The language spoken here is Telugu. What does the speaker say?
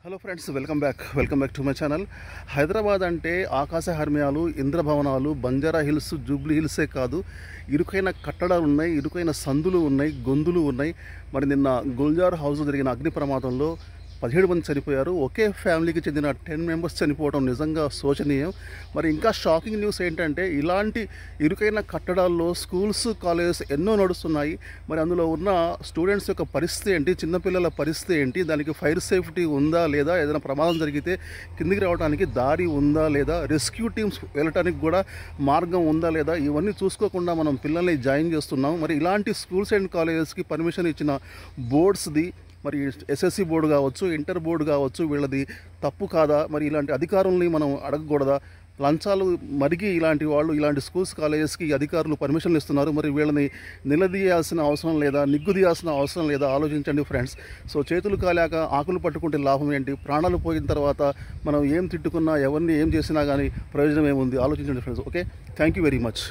Hello friends, welcome back to my channel. Hyderabad అంటే ఆకాశ హర్మ్యాలు, ఇంద్రభవనాలు, బంజారా హిల్స్, జూబ్లీ హిల్సే కాదు, ఇరుకైన కట్టడాలు ఉన్నాయి, ఇరుకైన సందులు ఉన్నాయి, గొంతులు ఉన్నాయి. మరి నిన్న గుల్జార్ హౌస్లో జరిగిన అగ్ని ప్రమాదంలో 17 మంది చనిపోయారు. ఒకే ఫ్యామిలీకి చెందిన 10 మెంబర్స్ చనిపోవడం నిజంగా శోచనీయం. మరి ఇంకా షాకింగ్ న్యూస్ ఏంటంటే, ఇలాంటి ఇరుకైన కట్టడాల్లో స్కూల్స్, కాలేజెస్ ఎన్నో నడుస్తున్నాయి. మరి అందులో ఉన్న స్టూడెంట్స్ యొక్క పరిస్థితి ఏంటి, చిన్నపిల్లల పరిస్థితి ఏంటి, దానికి ఫైర్ సేఫ్టీ ఉందా లేదా, ఏదైనా ప్రమాదం జరిగితే కిందికి రావడానికి దారి ఉందా లేదా, రెస్క్యూ టీమ్స్ వెళ్ళటానికి కూడా మార్గం ఉందా లేదా, ఇవన్నీ చూసుకోకుండా మనం పిల్లల్ని జాయిన్ చేస్తున్నాం. మరి ఇలాంటి స్కూల్స్ అండ్ కాలేజెస్కి పర్మిషన్ ఇచ్చిన బోర్డ్స్ది, మరి ఎస్ఎస్సి బోర్డు కావచ్చు, ఇంటర్ బోర్డు కావచ్చు, వీళ్ళది తప్పు కాదా? మరి ఇలాంటి అధికారుల్ని మనం అడగకూడదా? లంచాలు మరిగి ఇలాంటి వాళ్ళు ఇలాంటి స్కూల్స్, కాలేజెస్కి అధికారులు పర్మిషన్లు ఇస్తున్నారు. మరి వీళ్ళని నిలదీయాల్సిన అవసరం లేదా, నిగ్గుదీయాల్సిన అవసరం లేదా? ఆలోచించండి ఫ్రెండ్స్. సో చేతులు కాలాక ఆకులు పట్టుకుంటే లాభం ఏంటి? ప్రాణాలు పోయిన తర్వాత మనం ఏం తిట్టుకున్నా, ఎవరిని ఏం చేసినా కానీ ప్రయోజనం ఏముంది? ఆలోచించండి friends. Okay, thank you very much.